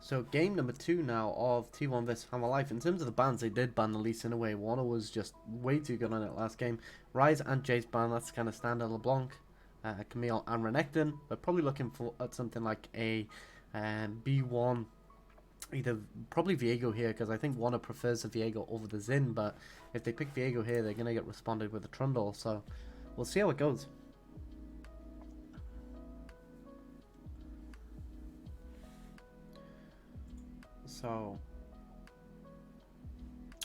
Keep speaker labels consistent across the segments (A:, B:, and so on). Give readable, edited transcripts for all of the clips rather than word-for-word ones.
A: So game number 2 now of T1 vs Hammer Life. In terms of the bans, they did ban the Lee Sin away. Warner was just way too good on it last game. Rise and Jace ban, that's kind of standard. LeBlanc, Camille and Renekton. We're probably looking for at something like a B1, either probably Viego here, because I think Warner prefers the Viego over the Xin, but if they pick Viego here, they're going to get responded with a Trundle, so we'll see how it goes. So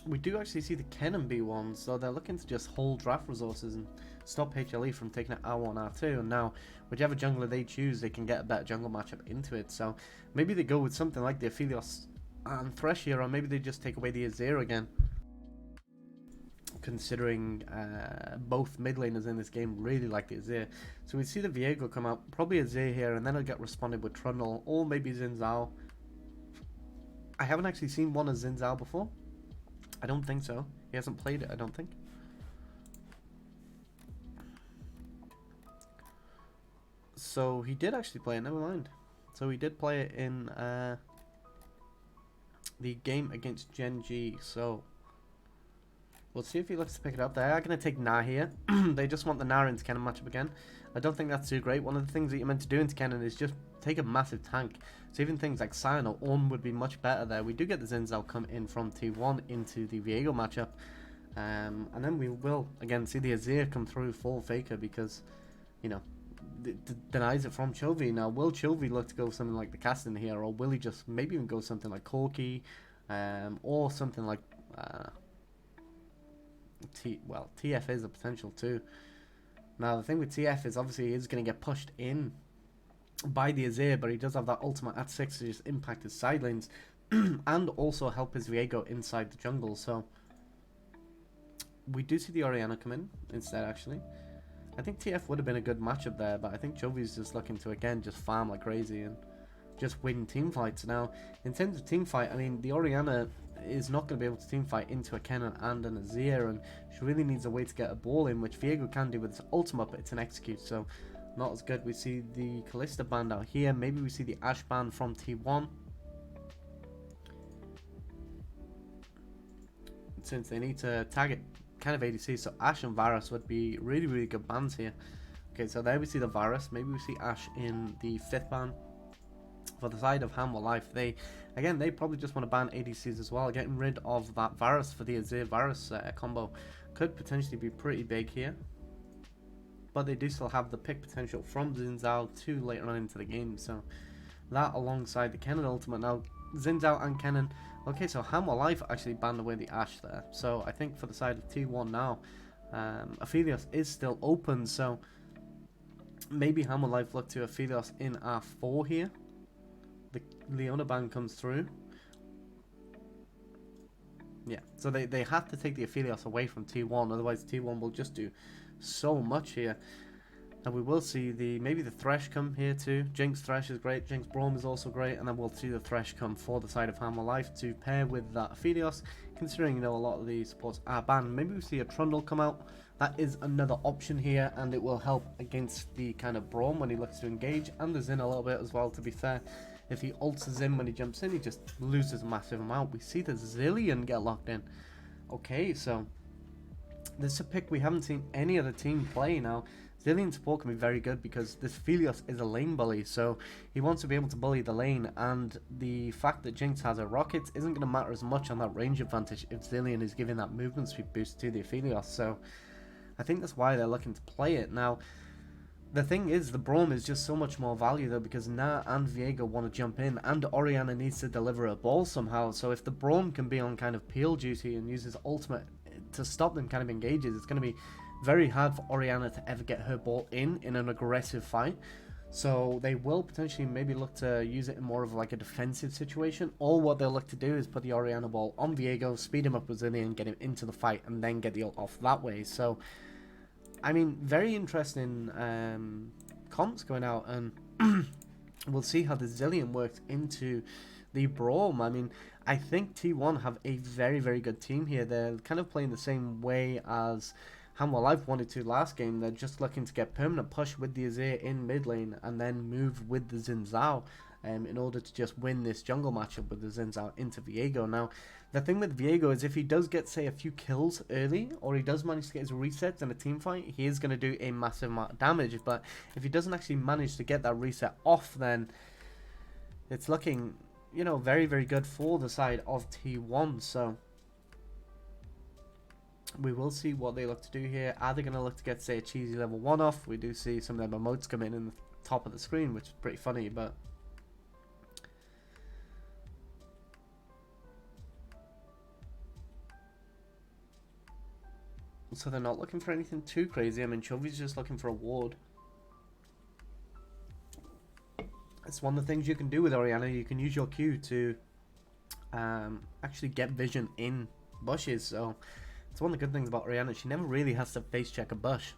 A: we do actually see the Kennen B1, so they're looking to just hold draft resources and stop HLE from taking it R1, R2, and now whichever jungler they choose, they can get a better jungle matchup into it. So maybe they go with something like the Aphelios and Thresh here, or maybe they just take away the Azir again, considering both mid laners in this game really like the Azir. So we see the Viego come out, probably Azir here, and then it'll get responded with Trundle, or maybe Xin Zhao. I haven't actually seen one of Xin Zhao before. I don't think so. He hasn't played it, I don't think. So he did actually play it, never mind. So he did play it in the game against Gen G, so we'll see if he looks to pick it up. They are going to take Na here. They just want the Na into Kennen matchup again. I don't think that's too great. One of the things that you're meant to do into Kennen is just take a massive tank. So even things like Sion or Ornn would be much better there. We do get the Xin Zhao come in from T1 into the Viego matchup. And then we will, again, see the Azir come through full Faker because, you know, denies it from Chovy. Now, will Chovy look to go something like the Casting here, or will he just maybe even go something like Corki, or something like TF is a potential too. Now the thing with TF is obviously he is going to get pushed in by the Azir, but he does have that ultimate at 6 to just impact his side lanes and also help his Viego inside the jungle. So we do see the Orianna come in instead actually. I think TF would have been a good matchup there, but I think Chovy's just looking to again just farm like crazy and just win team fights. Now in terms of team fight, I mean the Orianna is not going to be able to team fight into a Kennen and an Azir, and she really needs a way to get a ball in, which Viego can do with his ultimate, but it's an execute, so not as good. We see the Kalista band out here. Maybe we see the Ashe band from T1, since they need to target kind of ADC, so Ashe and Varus would be really good bands here. Okay, so there we see the Varus. Maybe we see Ashe in the 5th ban. For the side of Hammer Life, they probably just want to ban ADCs as well. Getting rid of that Varus for the Azir Varus combo could potentially be pretty big here, but they do still have the pick potential from Xin Zhao too later on into the game, so that alongside the Kennen ultimate. Now Xin Zhao and Kennen, okay, so Hammer Life actually banned away the Ashe there, so I think for the side of T1 now, Aphelios is still open, so maybe Hammer Life look to Aphelios in R4 here. The Leona ban comes through. Yeah, so they have to take the Aphelios away from T1, otherwise T1 will just do so much here. And we will see maybe the Thresh come here too. Jinx Thresh is great, Jinx Braum is also great, and then we'll see the Thresh come for the side of Hammer Life to pair with that Aphelios, considering, you know, a lot of the supports are banned. Maybe we see a Trundle come out. That is another option here, and it will help against the kind of Braum when he looks to engage, and the Xin a little bit as well, to be fair. If he ults Xin when he jumps in, he just loses a massive amount. We see the Zilean get locked in. Okay, so this is a pick we haven't seen any other team play now. Zilean support can be very good because this Aphelios is a lane bully, so he wants to be able to bully the lane, and the fact that Jinx has her rockets isn't going to matter as much on that range advantage if Zilean is giving that movement speed boost to the Aphelios, so I think that's why they're looking to play it. Now, the thing is, the Braum is just so much more value though, because Na and Viego want to jump in, and Orianna needs to deliver a ball somehow, so if the Braum can be on kind of peel duty and use his ultimate to stop them kind of engages, it's going to be very hard for Orianna to ever get her ball in an aggressive fight. So they will potentially maybe look to use it in more of like a defensive situation, or what they'll look to do is put the Orianna ball on Viego, speed him up with Zilean, get him into the fight, and then get the ult off that way. So I mean, very interesting comps going out, and we'll see how the Zilean works into the Braum. I mean, I think T1 have a very good team here. They're kind of playing the same way as Hammer Life wanted to last game. They're just looking to get permanent push with the Azir in mid lane and then move with the Xin Zhao. in order to just win this jungle matchup with the Xin Zhao into Viego. Now, the thing with Viego is if he does get, say, a few kills early, or he does manage to get his resets in a team fight, he is going to do a massive amount of damage. But if he doesn't actually manage to get that reset off, then it's looking, you know, very, very good for the side of T1. So we will see what they look to do here. Are they going to look to get, say, a cheesy level 1 off? We do see some of them emotes come in the top of the screen, which is pretty funny, but so they're not looking for anything too crazy. I mean, Chovy's just looking for a ward. It's one of the things you can do with Orianna. You can use your Q to actually get vision in bushes. So it's one of the good things about Orianna. She never really has to face check a bush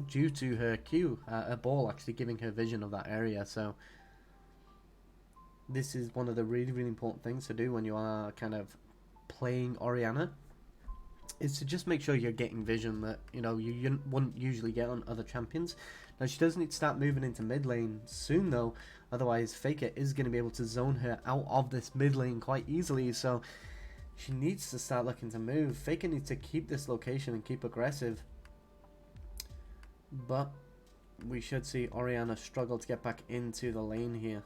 A: due to her Q, her ball actually giving her vision of that area. So this is one of the really, really important things to do when you are kind of playing Orianna, is to just make sure you're getting vision that, you know, you wouldn't usually get on other champions. Now, she does need to start moving into mid lane soon, though. Otherwise, Faker is going to be able to zone her out of this mid lane quite easily. So she needs to start looking to move. Faker needs to keep this location and keep aggressive. But we should see Orianna struggle to get back into the lane here.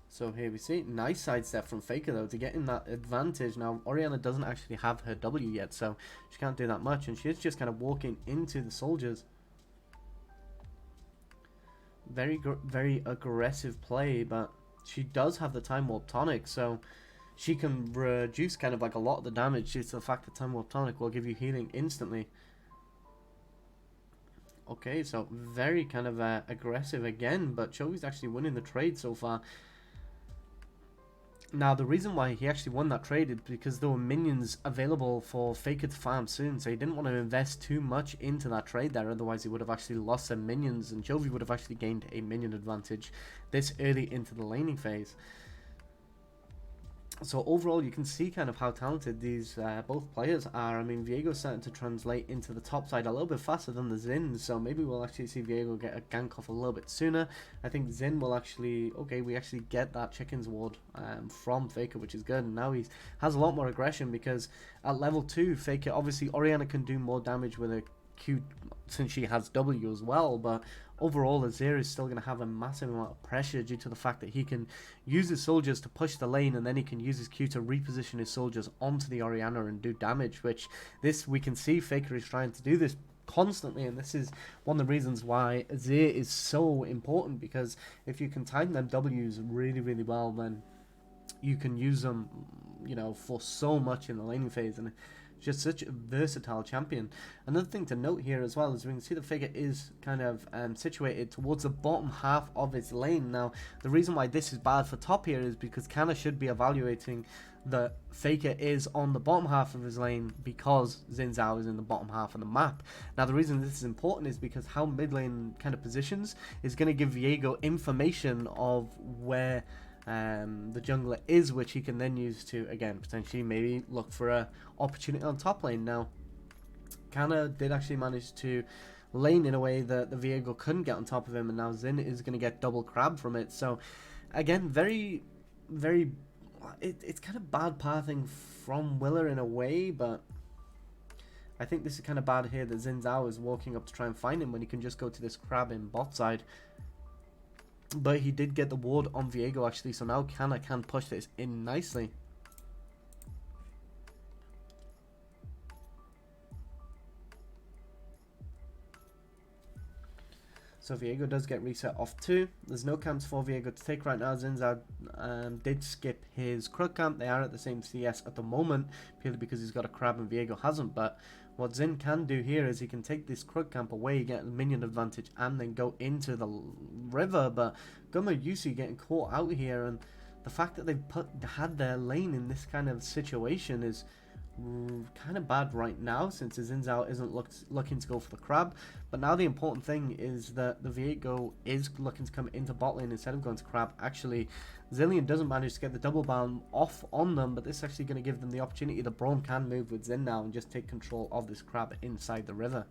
A: So here we see, nice sidestep from Faker though to get in that advantage. Now Orianna doesn't actually have her W yet, so she can't do that much, and she's just kind of walking into the soldiers. Very aggressive play, but she does have the time warp tonic, so she can reduce kind of like a lot of the damage due to the fact that time warp tonic will give you healing instantly. Okay, so very kind of aggressive again, but Chovy's actually winning the trade so far. Now, the reason why he actually won that trade is because there were minions available for Faker to farm soon, so he didn't want to invest too much into that trade there, otherwise he would have actually lost some minions, and Chovy would have actually gained a minion advantage this early into the laning phase. So overall, you can see kind of how talented these both players are. I mean, Viego's starting to translate into the top side a little bit faster than the Xin, so maybe we'll actually see Viego get a gank off a little bit sooner. I think Xin will actually, okay, we actually get that Chickens ward from Faker, which is good, and now he has a lot more aggression because at level 2, Faker, obviously Orianna can do more damage with a Q since she has W as well, but overall Azir is still going to have a massive amount of pressure due to the fact that he can use his soldiers to push the lane, and then he can use his Q to reposition his soldiers onto the Orianna and do damage, which this we can see Faker is trying to do this constantly, and this is one of the reasons why Azir is so important, because if you can time them Ws really, really well, then you can use them, you know, for so much in the laning phase, and just such a versatile champion. Another thing to note here as well is we can see the Faker is kind of situated towards the bottom half of his lane. Now, the reason why this is bad for top here is because Canna should be evaluating that Faker is on the bottom half of his lane because Xin Zhao is in the bottom half of the map. Now, the reason this is important is because how mid lane kind of positions is going to give Viego information of where the jungler is, which he can then use to, again, potentially maybe look for a opportunity on top lane. Now, Canna did actually manage to lane in a way that the Viego couldn't get on top of him, and now Xin is going to get double crab from it. So, again, very, it's kind of bad pathing from Willer in a way, but I think this is kind of bad here that Xin Zhao is walking up to try and find him when he can just go to this crab in bot side. But he did get the ward on Viego actually, so now Canna can push this in nicely. So Viego does get reset off too. There's no camps for Viego to take right now. Xin Zhao did skip his Krug camp. They are at the same CS at the moment, purely because he's got a crab and Viego hasn't. But what Xin can do here is he can take this Krug camp away, get a minion advantage, and then go into the river. But Gummer Yusi getting caught out here, and the fact that they've had their lane in this kind of situation is kind of bad right now, since Xin Zhao isn't looking to go for the crab. But now the important thing is that the Viego is looking to come into bot lane instead of going to crab. Actually, Zillion doesn't manage to get the double bound off on them, but this is actually going to give them the opportunity. The Braum can move with Xin now and just take control of this crab inside the river.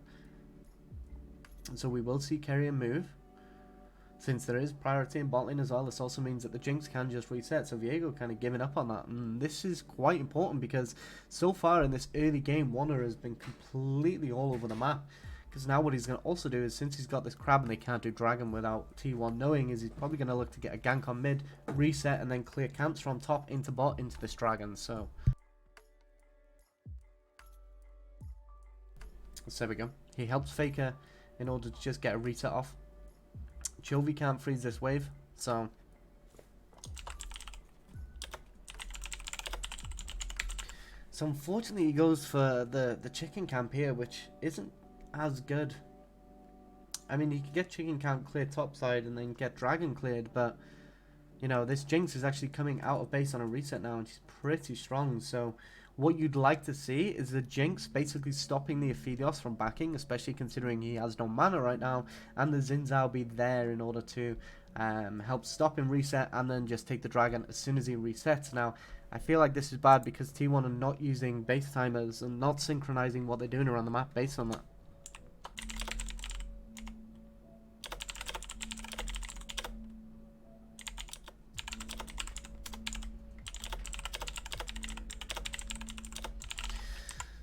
A: And so we will see Keria move. since there is priority in bot lane as well, this also means that the Jinx can just reset. So Viego kind of giving up on that. And this is quite important because so far in this early game, Warner has been completely all over the map. Because now what he's going to also do is, since he's got this crab and they can't do dragon without T1 knowing, is he's probably going to look to get a gank on mid, reset, and then clear camps from top into bot into this dragon. So there we go. He helps Faker in order to just get a reset off. Chovy can't freeze this wave, so unfortunately he goes for the chicken camp here, which isn't as good. I mean, he could get chicken camp cleared topside and then get dragon cleared, but you know, this Jinx is actually coming out of base on a reset now, and she's pretty strong. So what you'd like to see is the Jinx basically stopping the Aphelios from backing, especially considering he has no mana right now, and the Xin Zhao be there in order to help stop him reset and then just take the dragon as soon as he resets. Now, I feel like this is bad because T1 are not using base timers and not synchronizing what they're doing around the map based on that.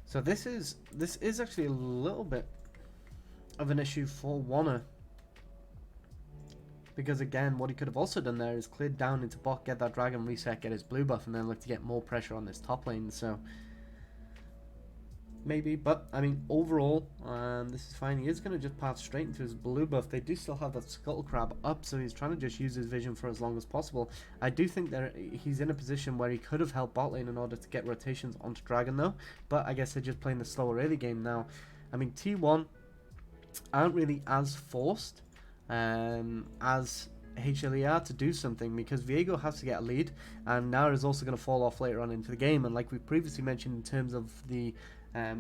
A: So this is actually a little bit of an issue for Warner, because again, what he could have also done there is cleared down into bot, get that dragon reset, get his blue buff, and then look to get more pressure on this top lane. So maybe, but I mean, overall, this is fine. He is going to just pass straight into his blue buff. They do still have that Scuttle Crab up, so he's trying to just use his vision for as long as possible. I do think that he's in a position where he could have helped bot lane in order to get rotations onto dragon though, but I guess they're just playing the slower early game now. I mean, T1 aren't really as forced as HLE are to do something, because Viego has to get a lead, and Nara is also going to fall off later on into the game. And like we previously mentioned in terms of the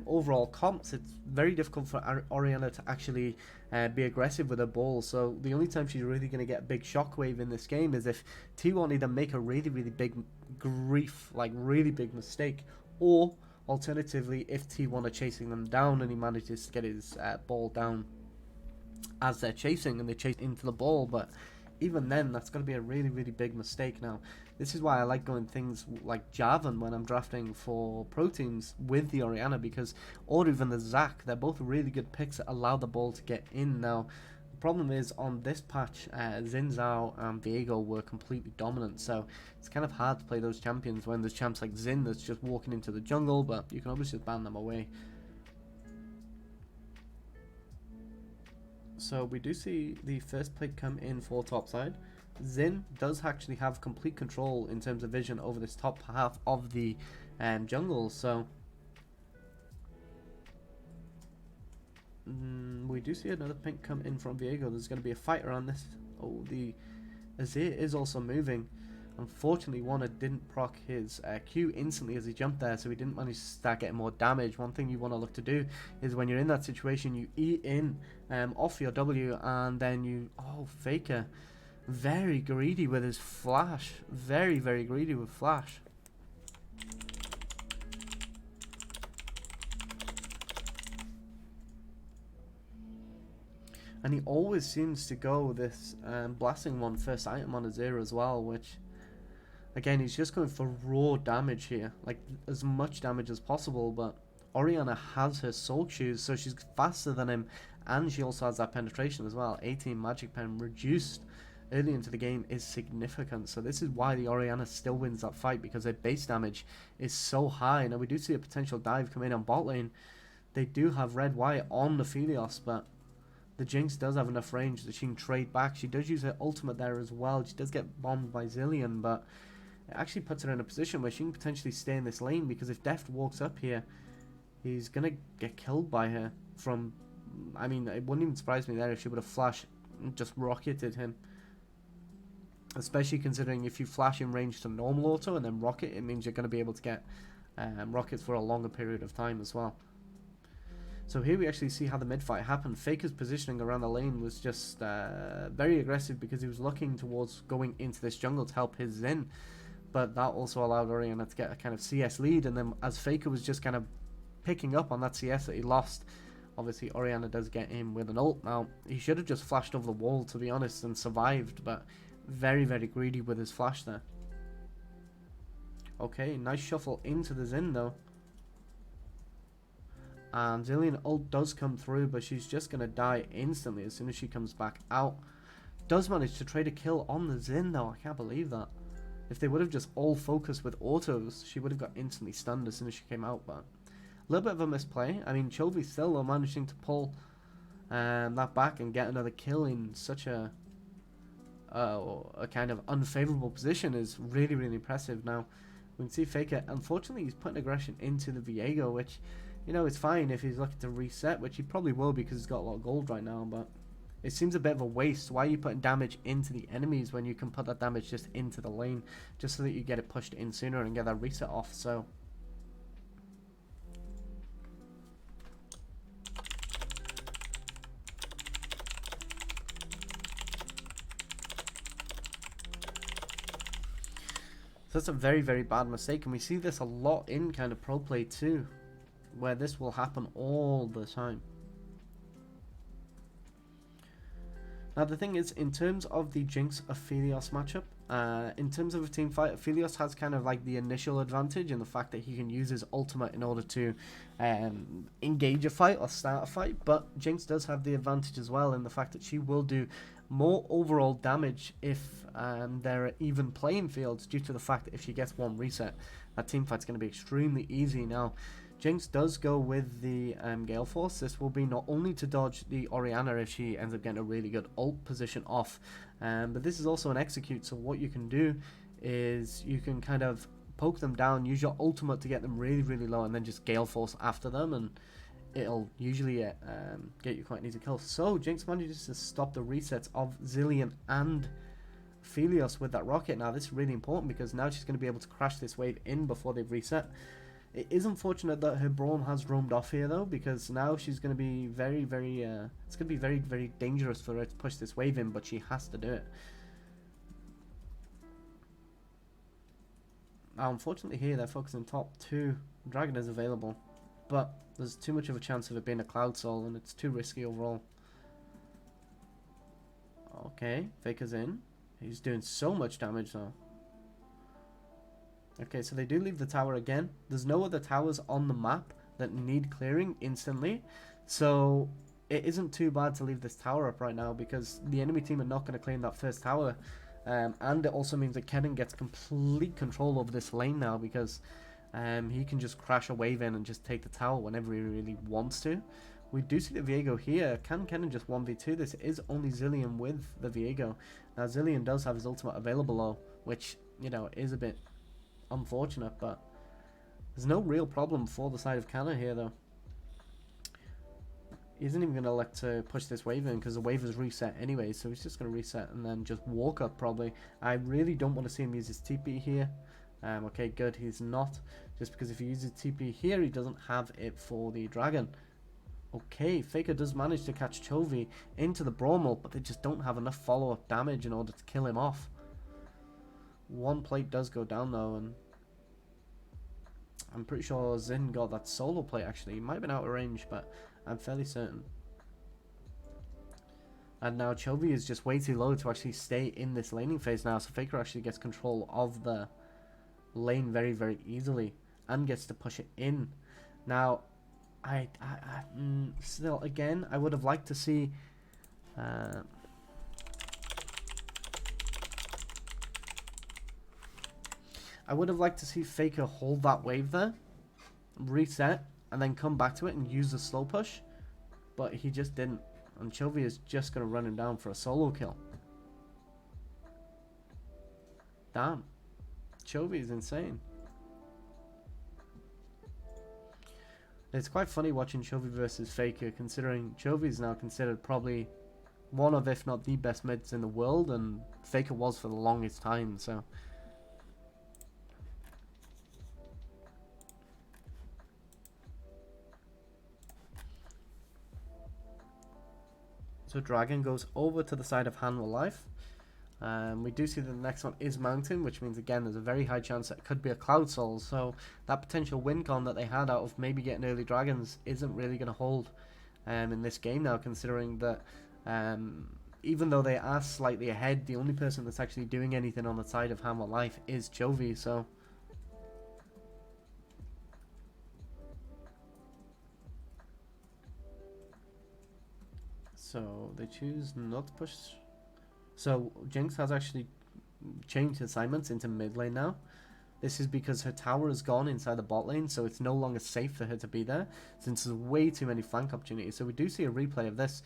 A: overall comps, it's very difficult for Orianna to actually be aggressive with her ball. So the only time she's really going to get a big shockwave in this game is if T1 either make a really big grief, like really big mistake, or alternatively if T1 are chasing them down and he manages to get his ball down as they're chasing and they chase into the ball. But even then, that's going to be a really big mistake. Now, this is why I like going things like Jarvan when I'm drafting for pro teams with the Orianna, because, or even the Zac, they're both really good picks that allow the ball to get in. Now, the problem is on this patch, Xin Zhao and Viego were completely dominant, so it's kind of hard to play those champions when there's champs like Xin that's just walking into the jungle, but you can always just ban them away. So we do see the first pick come in for topside. Xin does actually have complete control in terms of vision over this top half of the jungle. So we do see another pick come in from Viego. There's going to be a fight around this. Oh, the Azir is also moving. Unfortunately, Warner didn't proc his Q instantly as he jumped there, so he didn't manage to start getting more damage. One thing you want to look to do is when you're in that situation, you E in off your W, and then you... Oh, Faker. Very greedy with his flash. Very greedy with flash. And he always seems to go this blasting one first item on Azir as well, which... Again, he's just going for raw damage here, like as much damage as possible, but Orianna has her soul shoes, so she's faster than him, and she also has that penetration as well. 18 magic pen reduced early into the game is significant, so this is why the Orianna still wins that fight, because their base damage is so high. Now we do see a potential dive come in on bot lane. They do have red wire on the Aphelios, but the Jinx does have enough range that she can trade back. She does use her ultimate there as well. She does get bombed by Zillion, but it actually puts her in a position where she can potentially stay in this lane, because if Deft walks up here, he's going to get killed by her from... I mean, it wouldn't even surprise me there if she would have flashed and just rocketed him. Especially considering if you flash in range to normal auto and then rocket, it means you're going to be able to get rockets for a longer period of time as well. So here we actually see how the mid fight happened. Faker's positioning around the lane was just very aggressive, because he was looking towards going into this jungle to help his Xin. But that also allowed Orianna to get a kind of CS lead, and then as Faker was just kind of picking up on that CS that he lost Obviously, Orianna does get in with an ult. Now, he should have just flashed over the wall, to be honest, and survived, but very, very greedy with his flash there. Okay, nice shuffle into the Xin, though. And Zilean ult does come through, but she's just going to die instantly as soon as she comes back out. Does manage to trade a kill on the Xin, though. I can't believe that. If they would have just all focused with autos, she would have got instantly stunned as soon as she came out, but a little bit of a misplay. I mean, Chovy still managing to pull that back and get another kill in such a kind of unfavorable position is really, really impressive. Now, we can see Faker, unfortunately, he's putting aggression into the Viego, which, you know, it's fine if he's looking to reset, which he probably will because he's got a lot of gold right now, but it seems a bit of a waste. Why are you putting damage into the enemies when you can put that damage just into the lane, just so that you get it pushed in sooner and get that reset off? So that's a very, very bad mistake, and we see this a lot in kind of pro play too, where this will happen all the time. Now the thing is, in terms of the Jinx Aphelios matchup, in terms of a team fight, Aphelios has kind of like the initial advantage in the fact that he can use his ultimate in order to engage a fight or start a fight, but Jinx does have the advantage as well in the fact that she will do more overall damage if there are even playing fields, due to the fact that if she gets one reset, that team fight's going to be extremely easy. Now, Jinx does go with the Gale Force. This will be not only to dodge the Orianna if she ends up getting a really good ult position off, but this is also an execute, so what you can do is you can kind of poke them down, use your ultimate to get them really, really low, and then just Gale Force after them, and it'll usually get you quite an easy kill. So Jinx manages to stop the resets of Zilean and Aphelios with that rocket. Now this is really important because now she's going to be able to crash this wave in before they've reset. It is unfortunate that her Braum has roamed off here though, because now she's going to be very, very, it's going to be very, very dangerous for her to push this wave in, but she has to do it. Now unfortunately here they're focusing top 2. Dragon is available, but there's too much of a chance of it being a Cloud Soul, and it's too risky overall. Okay, Faker's in. He's doing so much damage though. Okay, so they do leave the tower again. There's no other towers on the map that need clearing instantly, so it isn't too bad to leave this tower up right now, because the enemy team are not going to claim that first tower. And it also means that Kennen gets complete control over this lane now, because he can just crash a wave in and just take the tower whenever he really wants to. We do see the Viego here. Can Kennen just 1v2 this? It is only Zilean with the Viego. Now Zilean does have his ultimate available though, which, you know, is a bit unfortunate, but there's no real problem for the side of Kennen here though. He isn't even going to elect to push this wave in because the wave is reset anyway, so he's just going to reset and then just walk up probably. I really don't want to see him use his TP here. Okay, good, he's not. Just because if he uses TP here, he doesn't have it for the dragon. Okay, Faker does manage to catch Chovy into the Braum ult, but they just don't have enough follow-up damage in order to kill him off. One plate does go down though, and I'm pretty sure Xin got that solo plate actually. He might have been out of range, but I'm fairly certain. And now Chovy is just way too low to actually stay in this laning phase now, so Faker actually gets control of the lane very, very easily and gets to push it in. Now, still, again, I would have liked to see Faker hold that wave there, reset, and then come back to it and use the slow push, but he just didn't, and Chovy is just going to run him down for a solo kill. Damn, Chovy is insane. It's quite funny watching Chovy versus Faker, considering Chovy is now considered probably one of, if not the best mids in the world, and Faker was for the longest time, so... So Dragon goes over to the side of Hanwha Life. We do see that the next one is Mountain, which means again there's a very high chance that it could be a Cloud Soul. So that potential win con that they had out of maybe getting early Dragons isn't really going to hold. in this game now, considering that even though they are slightly ahead, the only person that's actually doing anything on the side of Hammer Life is Chovy, so... So they choose not to push. So Jinx has actually changed assignments into mid lane now. This is because her tower has gone inside the bot lane, so it's no longer safe for her to be there, since there's way too many flank opportunities. So we do see a replay of this.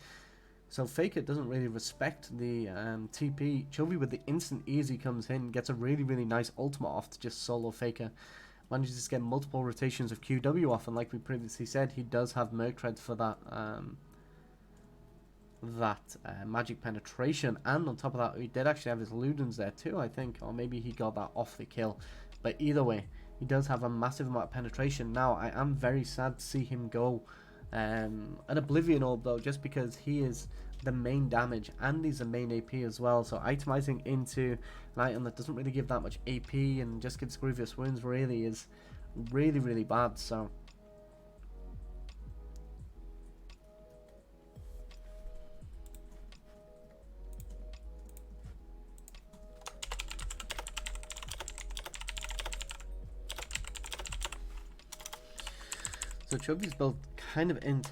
A: So Faker doesn't really respect the TP. Chovy with the instant easy comes in, gets a really, really nice ultimate off to just solo Faker. Manages to get multiple rotations of QW off, and like we previously said, he does have Merc Treads for that magic penetration, and on top of that, he did actually have his Ludens there too, I think, or maybe he got that off the kill. But either way, he does have a massive amount of penetration. Now, I am very sad to see him go an Oblivion Orb though, just because he is the main damage and he's the main AP as well. So itemizing into an item that doesn't really give that much AP and just gives grievous wounds really is really, really bad. So Chovy's build kind of in.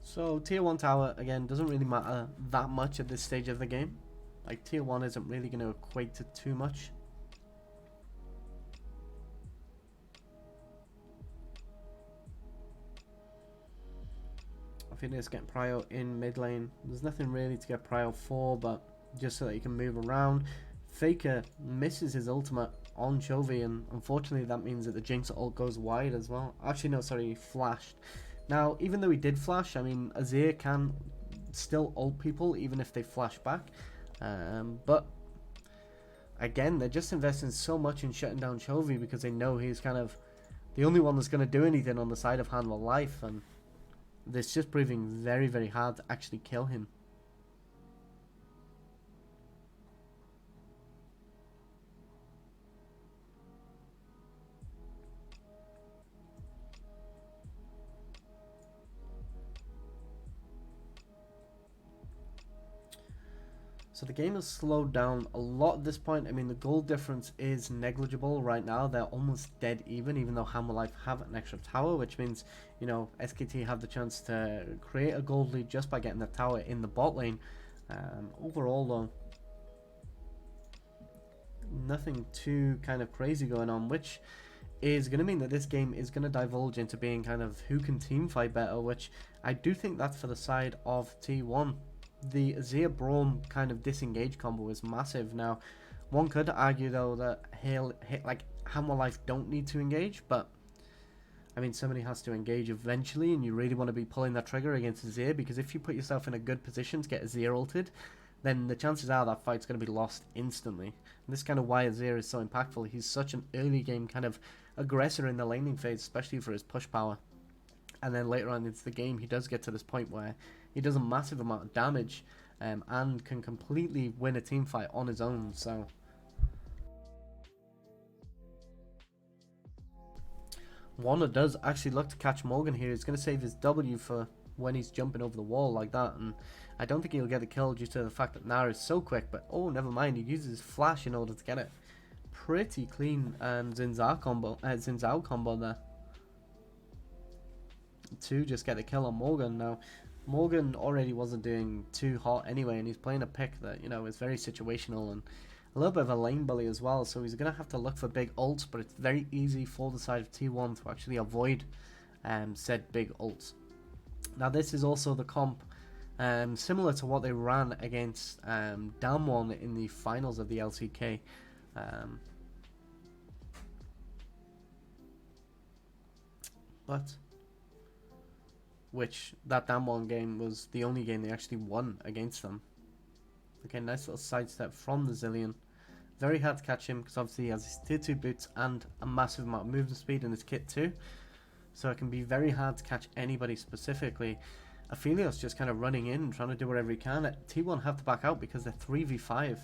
A: So tier 1 tower, again, doesn't really matter that much at this stage of the game. Like, tier 1 isn't really going to equate to too much. I think it's getting prio in mid lane. There's nothing really to get prio for, but just so that you can move around. Faker misses his ultimate on Chovy, and unfortunately that means that the Jinx ult goes wide as well. Actually, no, sorry, he flashed. Now, even though he did flash, I mean, Azir can still ult people even if they flash back. But again, they're just investing so much in shutting down Chovy because they know he's kind of the only one that's going to do anything on the side of Handle Life, and it's just proving very, very hard to actually kill him. So the game has slowed down a lot at this point. I mean, the goal difference is negligible right now. They're almost dead even though Hammer Life have an extra tower, which means, you know, SKT have the chance to create a gold lead just by getting the tower in the bot lane. Overall, though, nothing too kind of crazy going on, which is going to mean that this game is going to divulge into being kind of who can team fight better, which I do think that's for the side of T1. The Azir Braum kind of disengage combo is massive. Now, one could argue though that like Hammer Life don't need to engage, but I mean somebody has to engage eventually, and you really want to be pulling that trigger against Azir, because if you put yourself in a good position to get Azir ulted, then the chances are that fight's going to be lost instantly. And this is kind of why Azir is so impactful. He's such an early game kind of aggressor in the laning phase, especially for his push power. And then later on into the game, he does get to this point where he does a massive amount of damage and can completely win a team fight on his own. So Warner does actually look to catch Morgan here. He's going to save his W for when he's jumping over the wall like that, and I don't think he'll get the kill due to the fact that Nara is so quick. But oh, never mind, he uses his flash in order to get it. Pretty clean and Xin Zhao combo there to just get the kill on Morgan. Now, Morgan already wasn't doing too hot anyway, and he's playing a pick that, you know, is very situational and a little bit of a lane bully as well, so he's going to have to look for big ults, but it's very easy for the side of T1 to actually avoid said big ults. Now, this is also the comp similar to what they ran against Damwon in the finals of the LCK. Which that Damwon game was the only game they actually won against them. Okay, nice little sidestep from the Zillion. Very hard to catch him because obviously he has his tier 2 boots and a massive amount of movement speed in his kit too. So it can be very hard to catch anybody specifically. Aphelios just kind of running in, trying to do whatever he can. T1 have to back out because they're 3v5.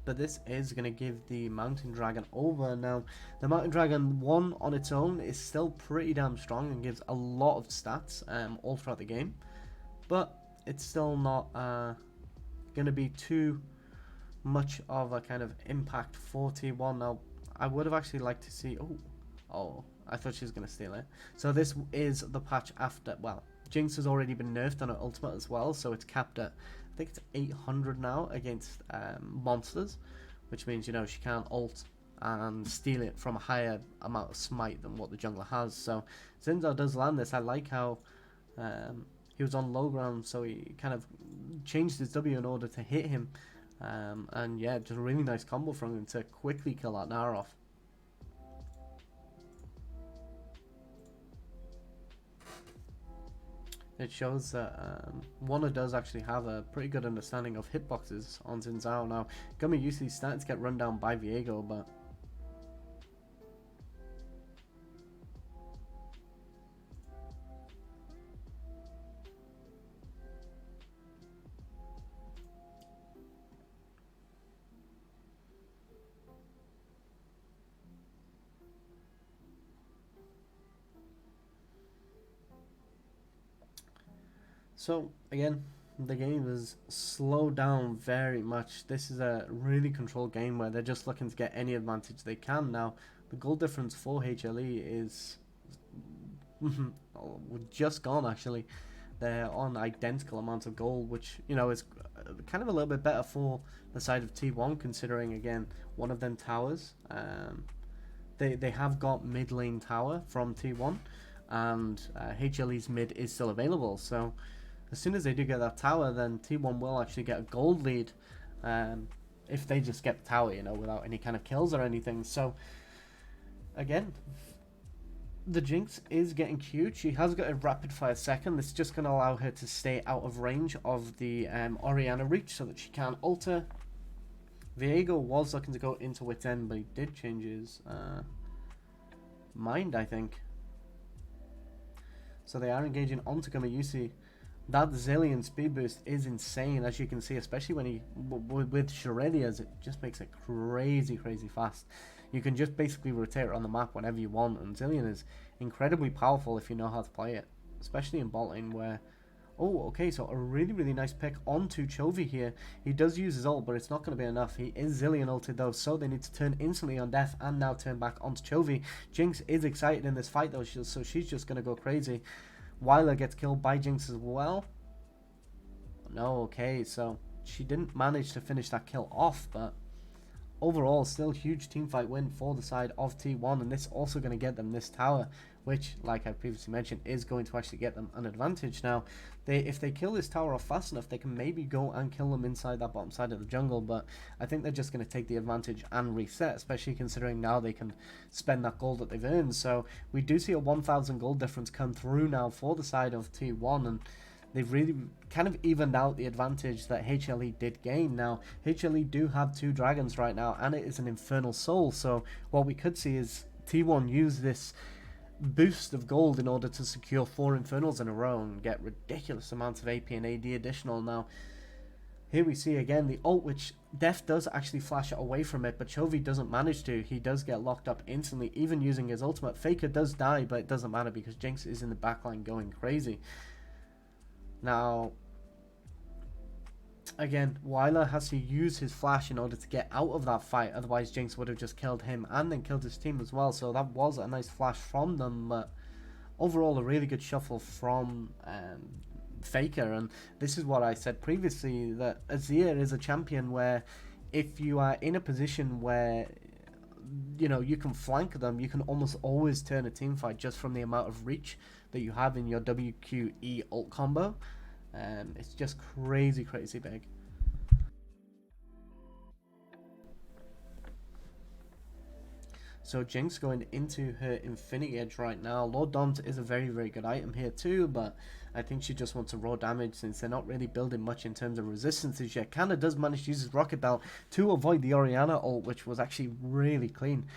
A: But this is going to give the Mountain Dragon over. Now, the Mountain Dragon 1 on its own is still pretty damn strong and gives a lot of stats all throughout the game. But it's still not going to be too much of a kind of impact for T1. Now, I would have actually liked to see... Oh, I thought she was going to steal it. So this is the patch after... Well, Jinx has already been nerfed on her ultimate as well, so it's capped at... I think it's 800 now against monsters, which means, you know, she can't ult and steal it from a higher amount of smite than what the jungler has. So Zinzao does land this. I like how he was on low ground, so he kind of changed his W in order to hit him. And yeah, just a really nice combo from him to quickly kill that Nara off. It shows that Warner does actually have a pretty good understanding of hitboxes on Zinzao. Now, Gummy usually starting to get run down by Viego, but so again, the game is slowed down very much. This is a really controlled game where they're just looking to get any advantage they can. Now, the goal difference for HLE is just gone actually. They're on identical amounts of gold, which, you know, is kind of a little bit better for the side of T1, considering, again, one of them towers. They have got mid lane tower from T1, and HLE's mid is still available. So as soon as they do get that tower, then T1 will actually get a gold lead if they just get the tower, you know, without any kind of kills or anything. So again, the Jinx is getting cute. She has got a rapid fire second. This is just going to allow her to stay out of range of the Orianna reach so that she can alter. Viego was looking to go into Wit's End, but he did change his mind, I think. So they are engaging onto Gamayusi. That Zillion speed boost is insane, as you can see, especially when he with Shurelia's, it just makes it crazy fast. You can just basically rotate it on the map whenever you want, and Zillion is incredibly powerful if you know how to play it, especially in bot lane where... Oh, okay, so a really nice pick onto Chovy here. He does use his ult, but it's not going to be enough. He is Zillion ulted though, so they need to turn instantly on death and now turn back onto Chovy. Jinx is excited in this fight though, so she's just going to go crazy. Wyler gets killed by Jinx as well. No, okay, so she didn't manage to finish that kill off, but overall still huge teamfight win for the side of T1, and this also going to get them this tower, which, like I previously mentioned, is going to actually get them an advantage. Now, if they kill this tower off fast enough, they can maybe go and kill them inside that bottom side of the jungle, but I think they're just going to take the advantage and reset, especially considering now they can spend that gold that they've earned. So we do see a 1,000 gold difference come through now for the side of T1, and they've really kind of evened out the advantage that HLE did gain. Now, HLE do have 2 dragons right now, and it is an Infernal Soul, so what we could see is T1 use this boost of gold in order to secure 4 Infernals in a row and get ridiculous amounts of AP and AD additional. Now, here we see again the ult, which Def does actually flash it away from it, but Chovy doesn't manage to. He does get locked up instantly, even using his ultimate. Faker does die, but it doesn't matter because Jinx is in the backline going crazy. Now, again, Wyler has to use his flash in order to get out of that fight, otherwise Jinx would have just killed him and then killed his team as well, so that was a nice flash from them, but overall a really good shuffle from Faker. And this is what I said previously, that Azir is a champion where if you are in a position where, you know, you can flank them, you can almost always turn a team fight just from the amount of reach that you have in your WQE ult combo. It's just crazy big. So Jinx going into her Infinity Edge right now. Lord Daunt is a very, very good item here too, but I think she just wants a raw damage since they're not really building much in terms of resistances yet. Canada does manage to use his Rocket Belt to avoid the Orianna ult, which was actually really clean.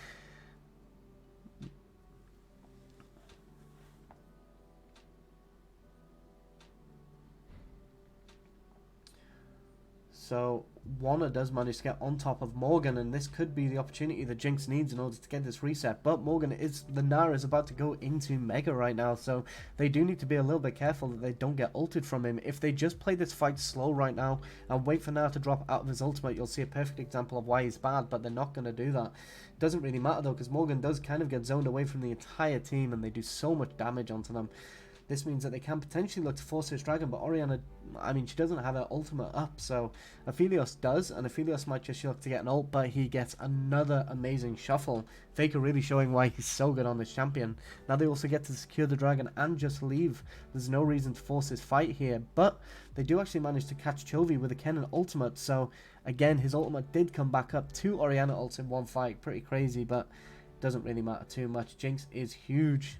A: So Warner does manage to get on top of Morgan, and this could be the opportunity that Jinx needs in order to get this reset. But the Nara is about to go into Mega right now, so they do need to be a little bit careful that they don't get ulted from him. If they just play this fight slow right now and wait for Nara to drop out of his ultimate, you'll see a perfect example of why he's bad, but they're not going to do that. It doesn't really matter though, because Morgan does kind of get zoned away from the entire team, and they do so much damage onto them. This means that they can potentially look to force this dragon, but Orianna, I mean, she doesn't have her ultimate up, so Aphelios does, and Aphelios might just look to get an ult, but he gets another amazing shuffle. Faker really showing why he's so good on this champion. Now they also get to secure the dragon and just leave. There's no reason to force this fight here, but they do actually manage to catch Chovy with a Kennen ultimate, so again, his ultimate did come back up to Orianna ults in one fight. Pretty crazy, but it doesn't really matter too much. Jinx is huge.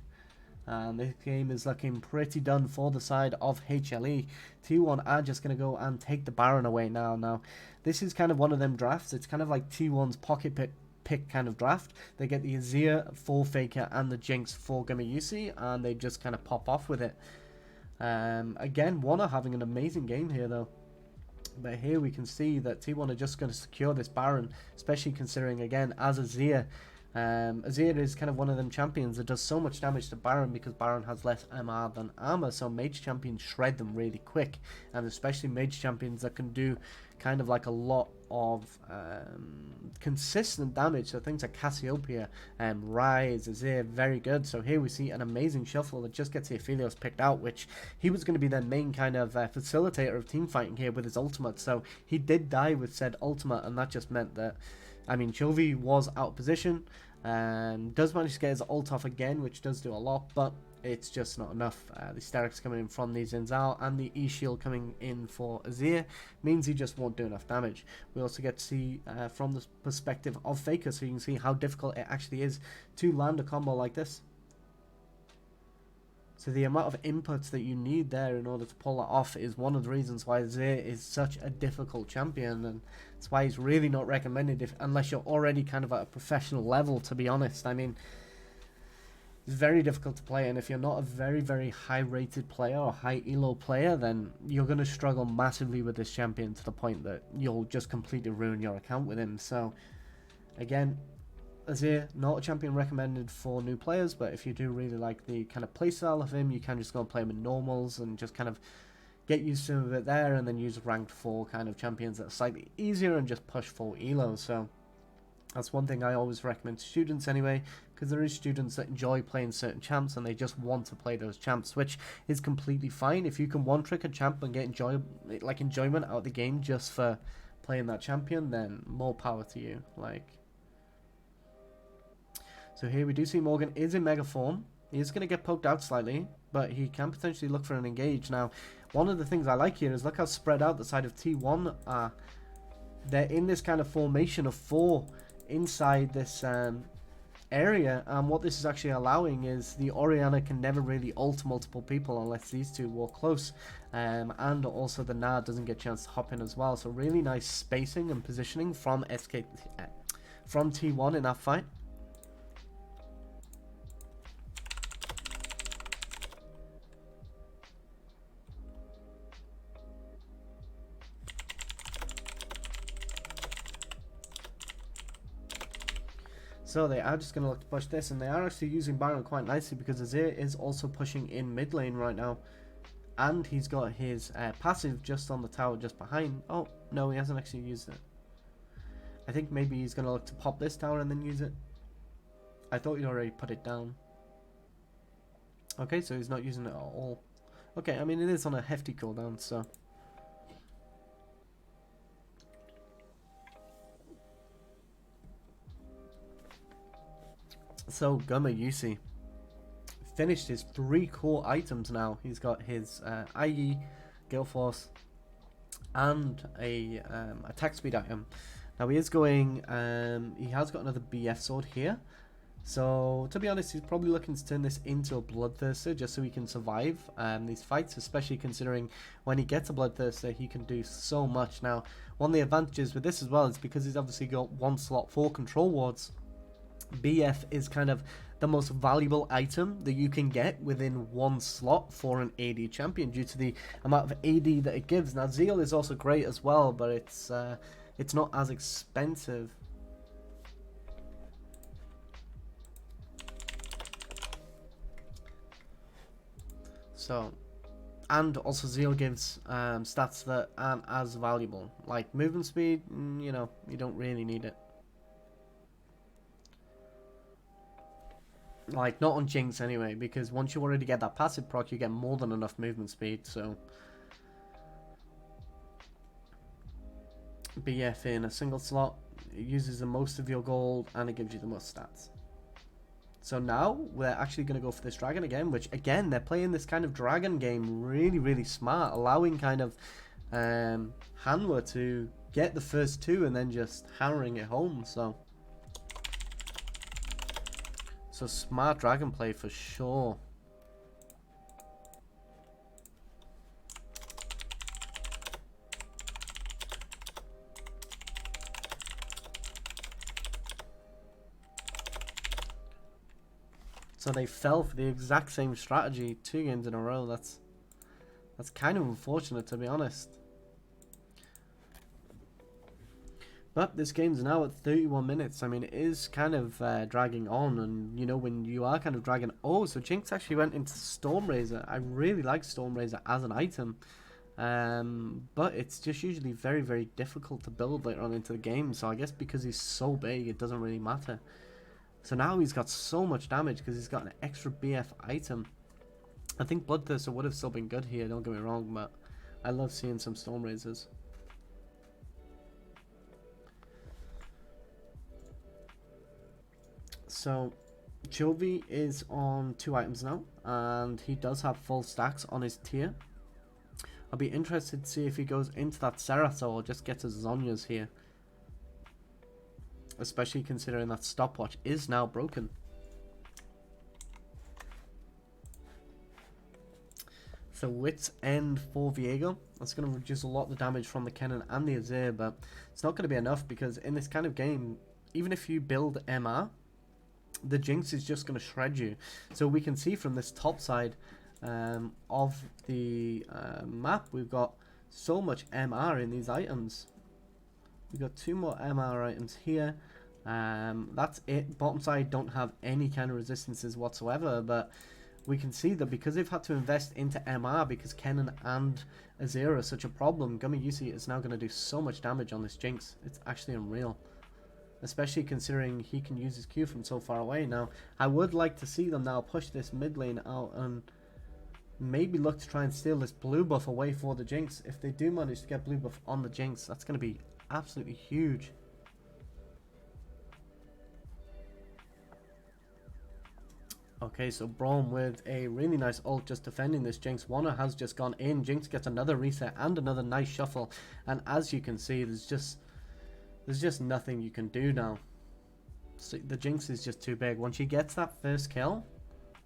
A: And this game is looking pretty done for the side of HLE. T1 are just going to go and take the Baron away now. Now, this is kind of one of them drafts. It's kind of like T1's pocket pick kind of draft. They get the Azir for Faker and the Jinx for Gamer and they just kind of pop off with it. Again, Warner having an amazing game here though. But here we can see that T1 are just going to secure this Baron, especially considering, again, as Azir, Azir is kind of one of them champions that does so much damage to Baron because Baron has less MR than armor, so mage champions shred them really quick, and especially mage champions that can do kind of like a lot of consistent damage. So things like Cassiopeia, Rise, Azir, very good. So here we see an amazing shuffle that just gets the Aphelios picked out, which he was going to be their main kind of facilitator of team fighting here with his ultimate. So he did die with said ultimate, and that just meant that, I mean, Chovy was out of position, does manage to get his ult off again, which does do a lot, but it's just not enough. The Hysterics coming in from the Zinzal and the E-Shield coming in for Azir means he just won't do enough damage. We also get to see from the perspective of Faker, so you can see how difficult it actually is to land a combo like this. So the amount of inputs that you need there in order to pull that off is one of the reasons why Azir is such a difficult champion, and that's why he's really not recommended unless you're already kind of at a professional level, to be honest. I mean, it's very difficult to play, and if you're not a very, very high rated player or high elo player, then you're going to struggle massively with this champion to the point that you'll just completely ruin your account with him. So again, Azir, not a champion recommended for new players, but if you do really like the kind of playstyle of him, you can just go and play him in normals and just kind of get used to it there, and then use ranked 4 kind of champions that are slightly easier and just push full elo. So that's one thing I always recommend to students anyway, because there is students that enjoy playing certain champs and they just want to play those champs, which is completely fine. If you can one trick a champ and get enjoyment out of the game just for playing that champion, then more power to you. So here we do see Morgan is in mega form. He is going to get poked out slightly, but he can potentially look for an engage. Now, one of the things I like here is look how spread out the side of T1 are. They're in this kind of formation of 4 inside this area, and what this is actually allowing is the Orianna can never really ult multiple people unless these two walk close, and also the Nard doesn't get a chance to hop in as well. So really nice spacing and positioning from T1 in that fight. So they are just going to look to push this, and they are actually using Baron quite nicely because Azir is also pushing in mid lane right now. And he's got his passive just on the tower just behind. Oh, no, he hasn't actually used it. I think maybe he's going to look to pop this tower and then use it. I thought he already put it down. Okay, so he's not using it at all. Okay, I mean, it is on a hefty cooldown, so... So Gamer finished his 3 core items now. He's got his IE, Gale Force, and a attack speed item. Now he is going, he has got another BF sword here. So, to be honest, he's probably looking to turn this into a Bloodthirster just so he can survive these fights, especially considering when he gets a Bloodthirster, he can do so much. Now, one of the advantages with this as well is because he's obviously got one slot for control wards, BF is kind of the most valuable item that you can get within one slot for an AD champion due to the amount of AD that it gives. Now, Zeal is also great as well, but it's not as expensive. So, and also Zeal gives stats that aren't as valuable, like movement speed. You know, you don't really need it. Like, not on Jinx anyway, because once you already get that passive proc, you get more than enough movement speed. So, BF in a single slot, it uses the most of your gold, and it gives you the most stats. So now we're actually going to go for this dragon again, which again, they're playing this kind of dragon game really, really smart, allowing kind of Hanwha to get the first two and then just hammering it home. So smart dragon play for sure. So they fell for the exact same strategy 2 games in a row. That's kind of unfortunate, to be honest. But this game's now at 31 minutes. I mean, it is kind of dragging on, and you know, when you are kind of dragging... Oh, so Jinx actually went into Stormrazor. I really like Stormrazor as an item. But it's just usually very, very difficult to build later on into the game. So I guess because he's so big, it doesn't really matter. So now he's got so much damage because he's got an extra BF item. I think Bloodthirster would have still been good here, don't get me wrong, but I love seeing some Stormrazors. So Chovy is on 2 items now, and he does have full stacks on his tier. I'll be interested to see if he goes into that Seraphs or just gets his Zhonya's here. Especially considering that stopwatch is now broken. So Wit's End for Viego. That's going to reduce a lot of the damage from the Kennen and the Azir, but it's not going to be enough because in this kind of game, even if you build MR, the Jinx is just going to shred you. So we can see from this top side of the map, we've got so much MR in these items. We've got 2 more MR items here. That's it. Bottom side don't have any kind of resistances whatsoever, but we can see that because they've had to invest into MR because Kennen and Azir are such a problem, Gummy Yusi is now going to do so much damage on this Jinx. It's actually unreal. Especially considering he can use his Q from so far away. Now, I would like to see them now push this mid lane out and maybe look to try and steal this blue buff away for the Jinx. If they do manage to get blue buff on the Jinx, that's going to be absolutely huge. Okay, so Braum with a really nice ult just defending this Jinx. Wanna has just gone in. Jinx gets another reset and another nice shuffle. And as you can see, there's just nothing you can do now. So the Jinx is just too big. Once she gets that first kill,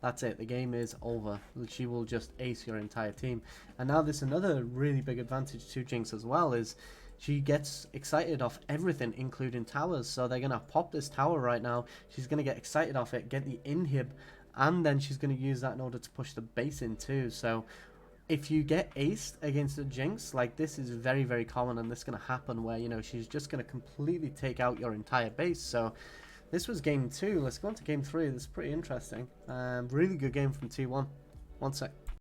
A: that's it. The game is over. She will just ace your entire team. And now there's another really big advantage to Jinx as well, is she gets excited off everything, including towers. So they're going to pop this tower right now. She's going to get excited off it, get the inhib, and then she's going to use that in order to push the base in too. So if you get aced against a Jinx, like this is very, very common, and this is going to happen where, you know, she's just going to completely take out your entire base. So this was game 2. Let's go on to game 3. This is pretty interesting. Really good game from T1. One sec.